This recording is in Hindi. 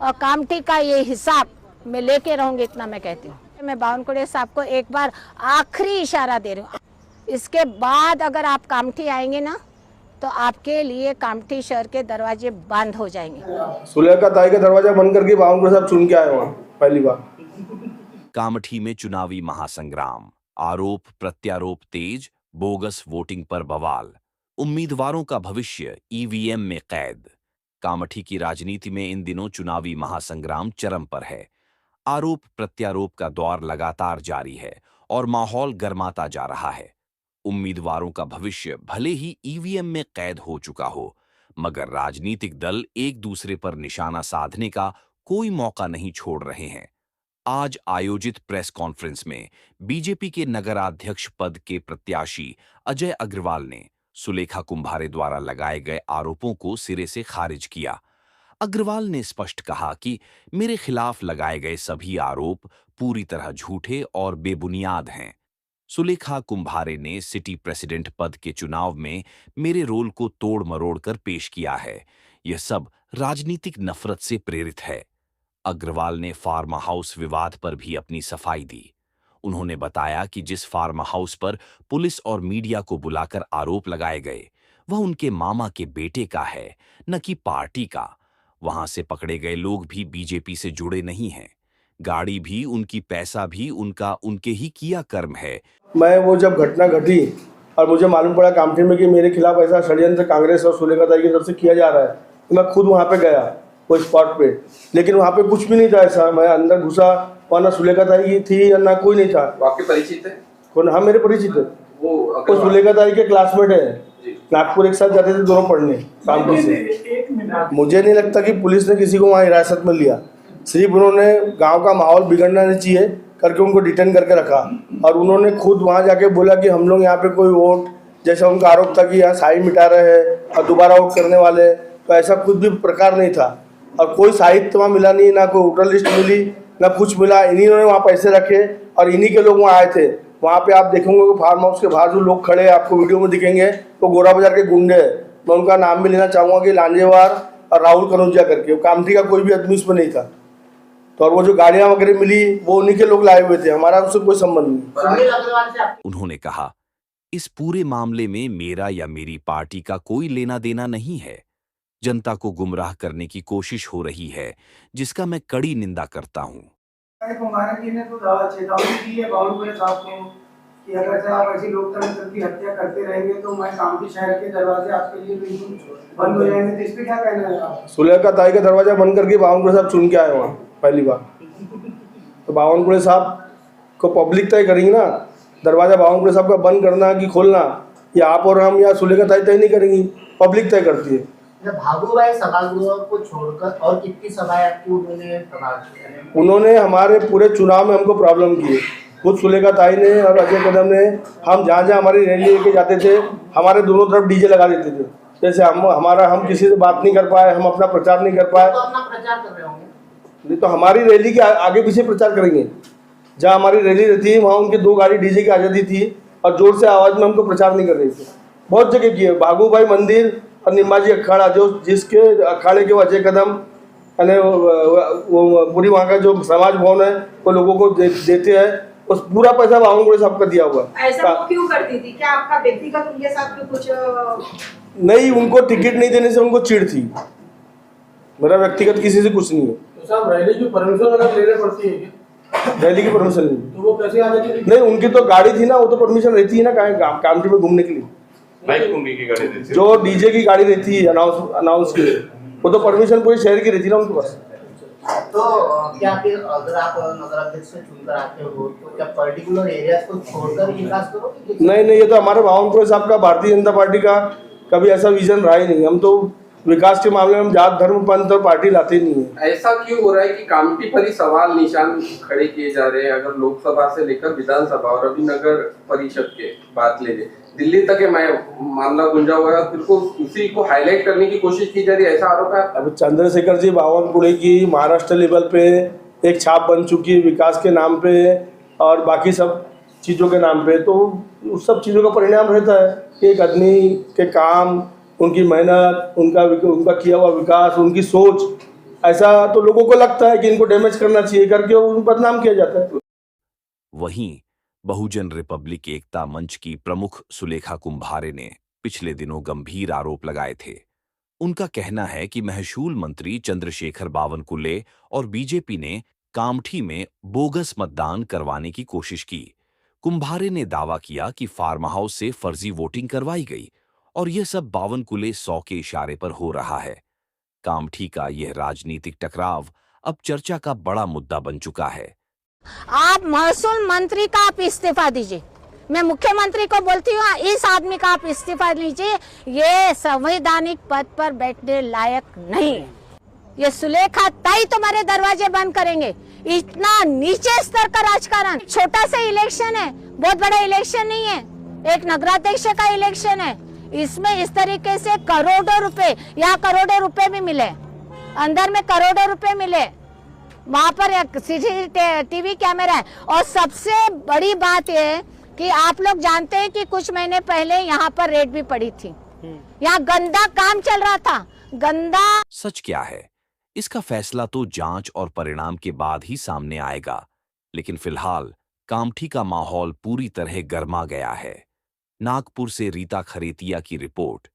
और कामठी का ये हिसाब मैं लेके रहूंगी, इतना मैं कहती हूँ। मैं बावनकुळे साहब को एक बार आखिरी इशारा दे रही हूँ, इसके बाद अगर आप कामठी आएंगे ना तो आपके लिए कामठी शहर के दरवाजे बंद हो जाएंगे। सुलेखा ताई का दरवाजा बंद करके बावनकुळे साहब चुन के आए वहाँ पहली बार। कामठी में चुनावी महासंग्राम, आरोप प्रत्यारोप तेज, बोगस वोटिंग पर बवाल, उम्मीदवारों का भविष्य ईवीएम में कैद। कामठी की राजनीति में इन दिनों चुनावी महासंग्राम चरम पर है। आरोप प्रत्यारोप का दौर लगातार जारी है और माहौल गर्माता जा रहा है। उम्मीदवारों का भविष्य भले ही ईवीएम में कैद हो चुका हो, मगर राजनीतिक दल एक दूसरे पर निशाना साधने का कोई मौका नहीं छोड़ रहे हैं। आज आयोजित प्रेस कॉन्फ्रेंस में बीजेपी के नगराध्यक्ष पद के प्रत्याशी अजय अग्रवाल ने सुलेखा कुंभारे द्वारा लगाए गए आरोपों को सिरे से खारिज किया। अग्रवाल ने स्पष्ट कहा कि मेरे खिलाफ लगाए गए सभी आरोप पूरी तरह झूठे और बेबुनियाद हैं। सुलेखा कुंभारे ने सिटी प्रेसिडेंट पद के चुनाव में मेरे रोल को तोड़ मरोड़ कर पेश किया है। यह सब राजनीतिक नफरत से प्रेरित है। अग्रवाल ने फार्म हाउस विवाद पर भी अपनी सफाई दी। उन्होंने बताया कि जिस फार्म हाउस पर पुलिस और मीडिया को बुलाकर आरोप लगाए गए, वह उनके मामा के बेटे का है, न कि पार्टी का। वहां से पकड़े गए लोग भी बीजेपी से जुड़े नहीं हैं। गाड़ी भी उनकी, पैसा भी उनका, उनके ही किया कर्म है। मैं वो जब घटना घटी और मुझे मालूम पड़ा कामठी में कि मेरे खिलाफ ऐसा षड्यंत्र कांग्रेस और सुलेखा ताई की तरफ से किया जा रहा है, तो मैं खुद वहाँ पे गया वो स्पॉट पे, लेकिन वहाँ पे कुछ भी नहीं था ऐसा। मैं अंदर घुसा, वहाँ ना सुलेखा ताई की थी या ना कोई नहीं था। आपके परिचित है? कौन? हाँ, मेरे परिचित है। वो सुलेखा ताई के क्लासमेट है, नागपुर एक साथ जाते थे दोनों पढ़ने कामठी से। मुझे नहीं लगता कि पुलिस ने किसी को वहाँ हिरासत में लिया, सिर्फ उन्होंने गांव का माहौल बिगड़ना नहीं चाहिए करके उनको डिटेन करके रखा। और उन्होंने खुद वहाँ जाके बोला कि हम लोग यहाँ पे कोई वोट, जैसा उनका आरोप था कि यहाँ साई मिटा रहे हैं और दोबारा वोट करने वाले, तो ऐसा कुछ भी प्रकार नहीं था। और कोई साहित्य वहाँ मिला नहीं, ना कोई वोटर लिस्ट मिली, ना कुछ मिला। इन्हीं ने वहाँ पैसे रखे और इन्हीं के लोग वहाँ आए थे। वहाँ पे आप देखेंगे कि फार्म हाउस के बाहर जो लोग खड़े आपको वीडियो में दिखेंगे तो गोरा बाजार के गुंडे हैं। मैं उनका नाम भी लेना चाहूँगा कि लांजेवार और राहुल कनौजिया करके, वो कामठी का कोई भी आदमी उसमें नहीं था। तो और वो जो गाड़ियाँ वगैरह मिली वो उन्हीं के लोग लाए हुए थे, हमारा उससे कोई संबंध नहीं। उन्होंने कहा, इस पूरे मामले में मेरा या मेरी पार्टी का कोई लेना देना नहीं है। जनता को गुमराह करने की कोशिश हो रही है, जिसका मैं कड़ी निंदा करता हूँ। कुंभारे जी ने तो चेतावनी दी है बावनकुळे साहब को कि अगर से आप ऐसी लोकतंत्र की हत्या करते रहेंगे तो मैं कामठी शहर के दरवाजे आपके लिए बिल्कुल बंद हो जाएंगे। तो इस पे क्या कहना है आप? सुलेखा ताई का दरवाजा बंद करके बावनकुळे साहब चुन के आए वहाँ पहली बार। तो बावनकुळे साहब को पब्लिक तय करेंगी ना, दरवाजा बावनकुळे साहब का बंद करना कि खोलना, ये आप और हम या सुलेखा ताई तय नहीं करेंगी, पब्लिक तय करती है। भागुभाई सभागृह को छोड़कर और कितनी सभाएं आपकी उन्होंने हमारे पूरे चुनाव में हमको प्रॉब्लम की। खुद सुलेखा ताई ने और अजय कदम ने, हम जहाँ जहाँ हमारी रैली लेके जाते थे हमारे दोनों तरफ डीजे लगा देते थे। जैसे हम किसी से बात नहीं कर पाए, हम अपना प्रचार नहीं कर पाए। तो अपना प्रचार कर रहे होंगे? नहीं तो हमारी रैली के आगे पीछे प्रचार करेंगे। जहाँ हमारी रैली रहती है वहाँ उनकी 2 गाड़ी डीजे की आज़ादी थी और जोर से आवाज़ में हमको प्रचार नहीं कर रही थी। बहुत जगह किए, भागूभाई मंदिर और निम्बाजी अखाड़ा, जो जिसके अखाड़े के अजय कदम यानी वो पूरी वहाँ का जो समाज भवन है वो लोगों को देते हैं, उस पूरा पैसा बावनकुळे साहब का दिया हुआ है। ऐसा वो क्यों करती थी? क्या आपका व्यक्तिगत उनके साथ में कुछ नहीं? उनको टिकट नहीं देने से उनको चिढ़ थी, मेरा व्यक्तिगत किसी से कुछ नहीं है। तो साहब रैली की परमिशन अगर लेने पड़ती है क्या? रैली की परमिशन नहीं, तो वो कैसे आ जाती थी? नहीं उनकी तो गाड़ी थी ना, वो तो परमिशन रहती है ना कामठी में घूमने के लिए। की गाड़ी रहती है, जो डीजे की गाड़ी रहती है अनाउंस की, वो तो परमिशन पूरे शहर की रहती है ना उनके पास। तो क्या फिर अगर आप नगराध्यक्ष से चुनकर आते हो तो क्या पर्टिकुलर एरिया को छोड़कर विकास करोगे? नहीं, ये तो हमारे बावनकुळे साहब का, भारतीय जनता पार्टी का कभी ऐसा विजन रहा ही नहीं। हम तो विकास के मामले में जात धर्म पंथ और पार्टी लाते नहीं है। ऐसा क्यों हो रहा है कि कामठी पर ही सवाल निशान खड़े किए जा रहे हैं? अगर लोकसभा से लेकर विधानसभा और अभी नगर परिषद के बात ले लें, दिल्ली तक है मामला गुंजा हुआ है, फिर को उसी को हाईलाइट करने की कोशिश की जा रही है, ऐसा आरोप है? अब चंद्रशेखर जी बावनकुळे की महाराष्ट्र लेवल पे एक छाप बन चुकी है विकास के नाम पे और बाकी सब चीज़ों के नाम पे, तो उस सब चीज़ों का परिणाम रहता है कि एक आदमी के काम, उनकी मेहनत, उनका किया हुआ विकास, उनकी सोच ऐसा तो लोगों को लगता है कि इनको डैमेज करना चाहिए करके उनको बदनाम किया जाता है। वहीं बहुजन रिपब्लिक एकता मंच की प्रमुख सुलेखा कुंभारे ने पिछले दिनों गंभीर आरोप लगाए थे। उनका कहना है कि महसूल मंत्री चंद्रशेखर बावनकुले और बीजेपी ने कामठी में बोगस मतदान करवाने की कोशिश की। कुंभारे ने दावा किया कि फार्म हाउस से फर्जी वोटिंग करवाई गई और यह सब बावनकुले 100 के इशारे पर हो रहा है। कामठी का यह राजनीतिक टकराव अब चर्चा का बड़ा मुद्दा बन चुका है। आप महसूल मंत्री का आप इस्तीफा दीजिए, मैं मुख्यमंत्री को बोलती हूँ इस आदमी का आप इस्तीफा लीजिए, ये संवैधानिक पद पर बैठने लायक नहीं है। ये सुलेखा ताई तुम्हारे दरवाजे बंद करेंगे। इतना नीचे स्तर का राजकारण, छोटा सा इलेक्शन है, बहुत बड़ा इलेक्शन नहीं है, एक नगराध्यक्ष का इलेक्शन है, इसमें इस तरीके से करोड़ों रुपए, यहाँ करोड़ों रुपए भी मिले, अंदर में करोड़ों रुपए मिले, वहां पर एक CCTV कैमरा है। और सबसे बड़ी बात यह है कि आप लोग जानते हैं कि कुछ महीने पहले यहाँ पर रेड भी पड़ी थी, यहाँ गंदा काम चल रहा था, गंदा। सच क्या है, इसका फैसला तो जांच और परिणाम के बाद ही सामने आएगा, लेकिन फिलहाल कामठी का माहौल पूरी तरह गर्मा गया है। नागपुर से रीता खरेतिया की रिपोर्ट,